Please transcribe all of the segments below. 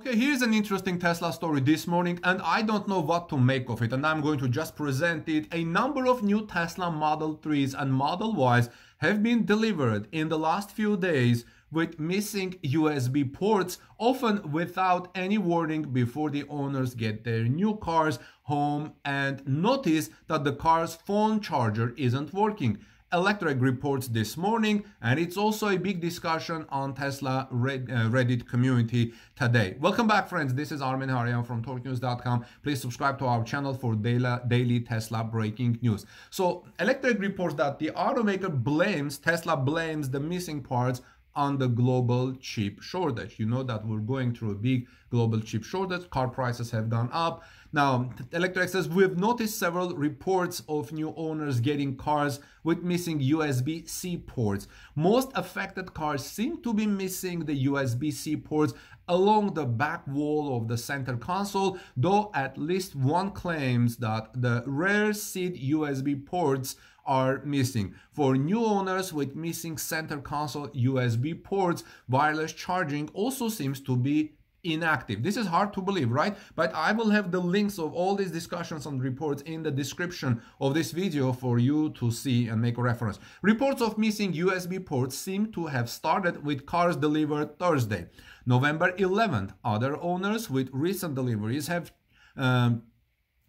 Okay, here's an interesting Tesla story this morning, and I don't know what to make of it, and I'm going to just present it. A number of new Tesla Model 3s and Model Ys have been delivered in the last few days with missing USB ports, often without any warning before the owners get their new cars home and notice that the car's phone charger isn't working. Electrek reports this morning, and it's also a big discussion on Tesla Reddit community today. Welcome back, friends. This is Armin Harian from TorqueNews.com. Please subscribe to our channel for daily Tesla breaking news. So Electrek reports that the automaker Tesla blames the missing parts on the global chip shortage. You know that we're going through a big global chip shortage. Car prices have gone up. Now, Electrek says, we've noticed several reports of new owners getting cars with missing USB-C ports. Most affected cars seem to be missing the USB-C ports along the back wall of the center console, though at least one claims that the rear seat USB ports are missing. For new owners with missing center console USB ports, wireless charging also seems to be inactive. This is hard to believe, right? But I will have the links of all these discussions and reports in the description of this video for you to see and make a reference. Reports of missing USB ports seem to have started with cars delivered Thursday, November 11th. Other owners with recent deliveries have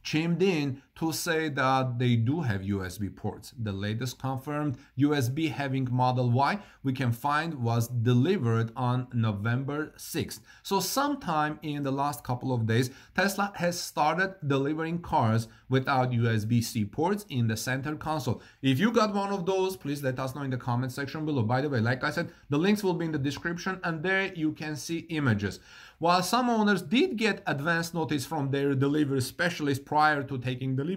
chimed in to say that they do have USB ports. The latest confirmed USB having Model Y we can find was delivered on November 6th. So sometime in the last couple of days, Tesla has started delivering cars without USB-C ports in the center console. If you got one of those, please let us know in the comment section below. By the way, like I said, the links will be in the description, and there you can see images. While some owners did get advance notice from their delivery specialist prior to taking delivery,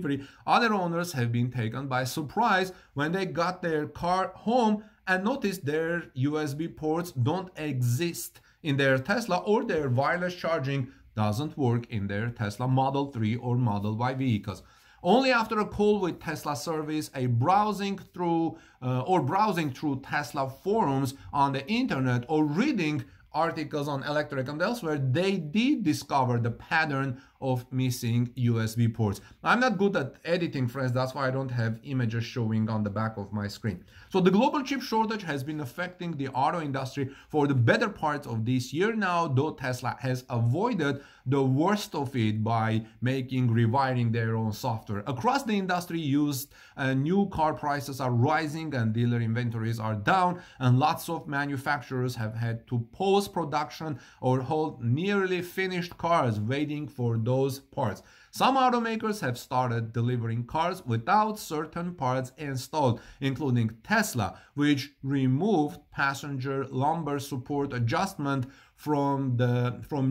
other owners have been taken by surprise when they got their car home and noticed their USB ports don't exist in their Tesla, or their wireless charging doesn't work in their Tesla Model 3 or Model Y vehicles. Only after a call with Tesla service, browsing through Tesla forums on the internet, or reading articles on Electrek and elsewhere, they did discover the pattern of missing USB ports. I'm not good at editing, friends, that's why I don't have images showing on the back of my screen. So the global chip shortage has been affecting the auto industry for the better part of this year now, though Tesla has avoided the worst of it by rewiring their own software. Across the industry, used new car prices are rising and dealer inventories are down, and lots of manufacturers have had to pause production or hold nearly finished cars waiting for those parts. Some automakers have started delivering cars without certain parts installed, including Tesla, which removed passenger lumbar support adjustment from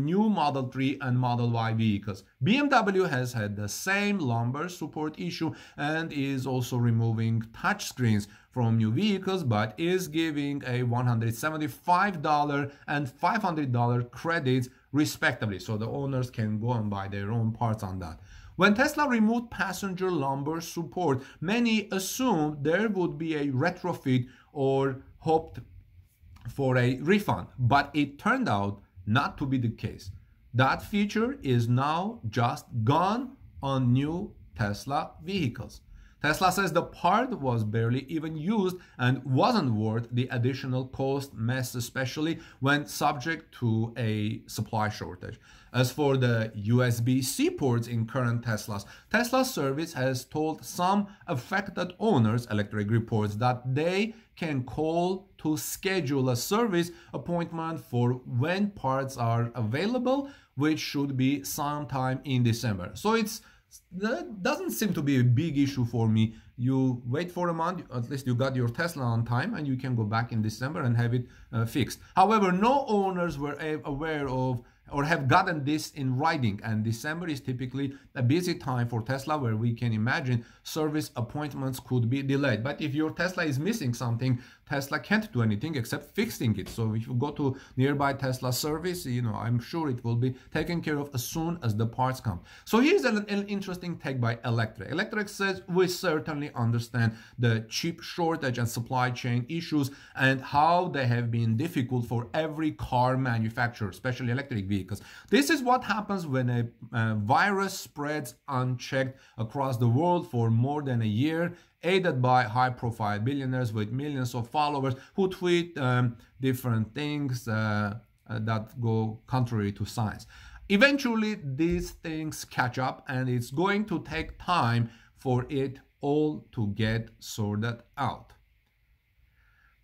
new Model 3 and Model Y vehicles. BMW has had the same lumbar support issue and is also removing touchscreens from new vehicles, but is giving a $175 and $500 credits respectively, so the owners can go and buy their own parts on that. When Tesla removed passenger lumbar support, many assumed there would be a retrofit or hoped for a refund, but it turned out not to be the case. That feature is now just gone on new Tesla vehicles. Tesla says the part was barely even used and wasn't worth the additional cost, especially when subject to a supply shortage. As for the USB-C ports in current Teslas, Tesla service has told some affected owners, Electrek reports, that they can call to schedule a service appointment for when parts are available, which should be sometime in December. So that doesn't seem to be a big issue for me. You wait for a month, at least you got your Tesla on time, and you can go back in December and have it fixed. However, no owners were aware of or have gotten this in writing, and December is typically a busy time for Tesla, where we can imagine service appointments could be delayed. But if your Tesla is missing something, Tesla can't do anything except fixing it. So if you go to nearby Tesla service, I'm sure it will be taken care of as soon as the parts come. So here's an interesting take by Electrek. Electrek says, we certainly understand the chip shortage and supply chain issues and how they have been difficult for every car manufacturer, especially electric vehicles. This is what happens when a virus spreads unchecked across the world for more than a year, aided by high-profile billionaires with millions of followers who tweet different things that go contrary to science. Eventually, these things catch up, and it's going to take time for it all to get sorted out.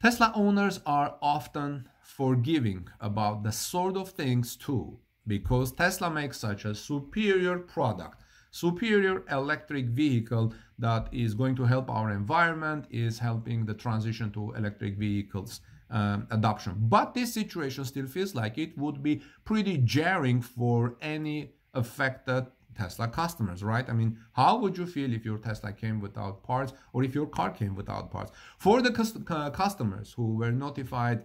Tesla owners are often forgiving about the sort of things too, because Tesla makes such a superior product, superior electric vehicle that is going to help our environment, is helping the transition to electric vehicles adoption. But this situation still feels like it would be pretty jarring for any affected Tesla customers, right? I mean, how would you feel if your Tesla came without parts, or if your car came without parts? For the customers who were notified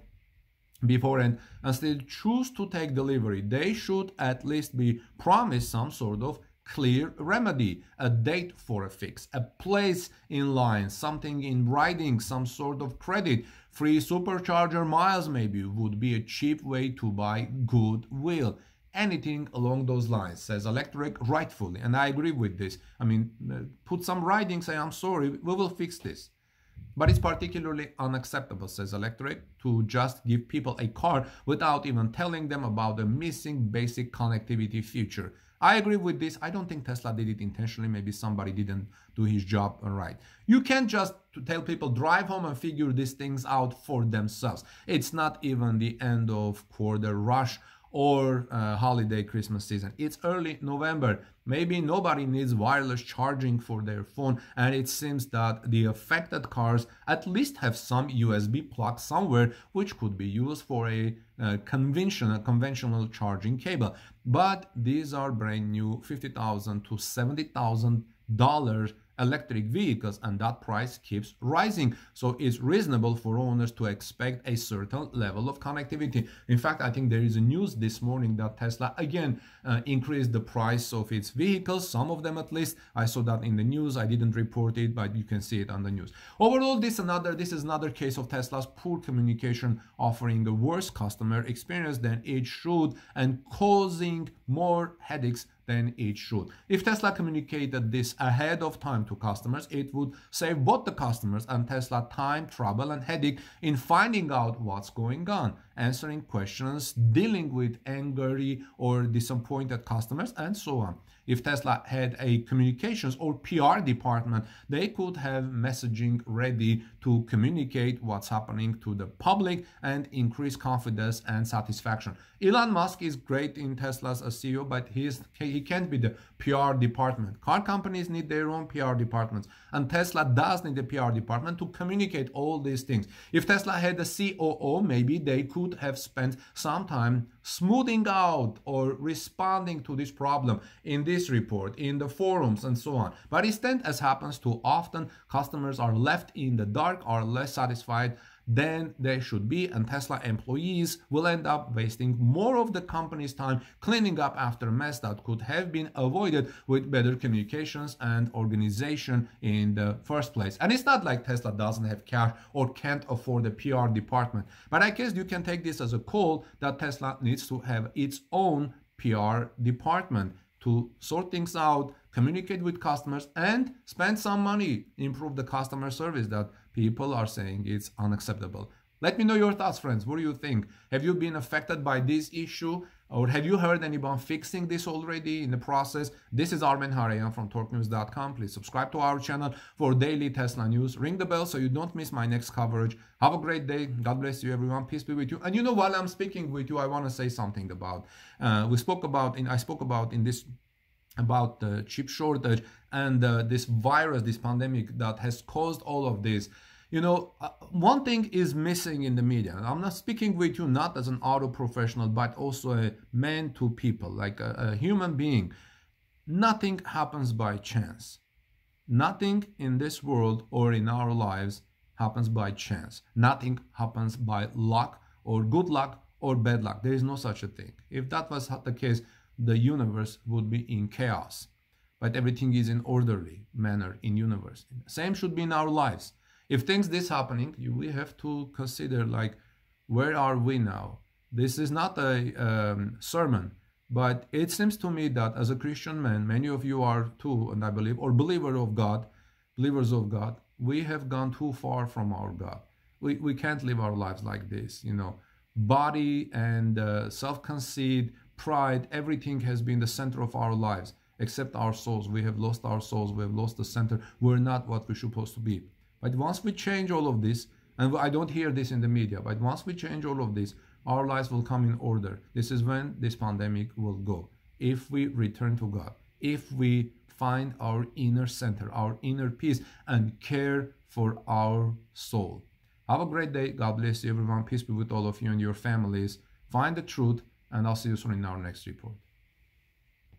beforehand and still choose to take delivery, they should at least be promised some sort of clear remedy, a date for a fix, a place in line, something in writing, some sort of credit. Free supercharger miles maybe would be a cheap way to buy goodwill. Anything along those lines, says Electrek rightfully, and I agree with this. I mean, put some writing, say, I'm sorry, we will fix this. But it's particularly unacceptable, says Electrek, to just give people a car without even telling them about the missing basic connectivity feature. I agree with this. I don't think Tesla did it intentionally. Maybe somebody didn't do his job right. You can't just tell people drive home and figure these things out for themselves. It's not even the end of quarter rush or holiday Christmas season. It's early November. Maybe nobody needs wireless charging for their phone, and it seems that the affected cars at least have some USB plug somewhere which could be used for a conventional charging cable. But these are brand new $50,000 to $70,000 electric vehicles, and that price keeps rising. So it's reasonable for owners to expect a certain level of connectivity. In fact, I think there is a news this morning that Tesla again increased the price of its vehicles, some of them at least. I saw that in the news. I didn't report it, but you can see it on the news. Overall, this is another case of Tesla's poor communication, offering a worse customer experience than it should and causing more headaches than it should. If Tesla communicated this ahead of time to customers, it would save both the customers and Tesla time, trouble, and headache in finding out what's going on, answering questions, dealing with angry or disappointed customers, and so on. If Tesla had a communications or PR department, they could have messaging ready to communicate what's happening to the public and increase confidence and satisfaction. Elon Musk is great in Tesla's as CEO, but he can't be the PR department. Car companies need their own PR departments, and Tesla does need a PR department to communicate all these things. If Tesla had a COO, maybe they could have spent some time smoothing out or responding to this problem in this report, in the forums, and so on. But instead, as happens too often, customers are left in the dark, are less satisfied than they should be, and Tesla employees will end up wasting more of the company's time cleaning up after a mess that could have been avoided with better communications and organization in the first place. And it's not like Tesla doesn't have cash or can't afford a PR department, but I guess you can take this as a call that Tesla needs to have its own PR department to sort things out, communicate with customers, and spend some money, improve the customer service that people are saying it's unacceptable. Let me know your thoughts, friends. What do you think? Have you been affected by this issue, or have you heard anyone fixing this already in the process? This is Armen Hareyan from TorqueNews.com. Please subscribe to our channel for daily Tesla news. Ring the bell so you don't miss my next coverage. Have a great day. God bless you, everyone. Peace be with you. And while I'm speaking with you, I want to say something about I spoke about the chip shortage and this virus, this pandemic that has caused all of this. One thing is missing in the media. I'm not speaking with you not as an auto professional, but also a man to people, like a human being. Nothing happens by chance. Nothing in this world or in our lives happens by chance. Nothing happens by luck or good luck or bad luck. There is no such a thing. If that was the case, the universe would be in chaos. But everything is in orderly manner in universe. Same should be in our lives. If things this happening, we have to consider like, where are we now? This is not a sermon, but it seems to me that as a Christian man, many of you are too, and I believe, or believers of God, we have gone too far from our God. We can't live our lives like this, Body and self-conceit, pride, everything has been the center of our lives, except our souls. We have lost our souls. We have lost the center. We're not what we're supposed to be. But once we change all of this, and I don't hear this in the media, but once we change all of this, our lives will come in order. This is when this pandemic will go. If we return to God, if we find our inner center, our inner peace, and care for our soul. Have a great day. God bless you, everyone. Peace be with all of you and your families. Find the truth, and I'll see you soon in our next report.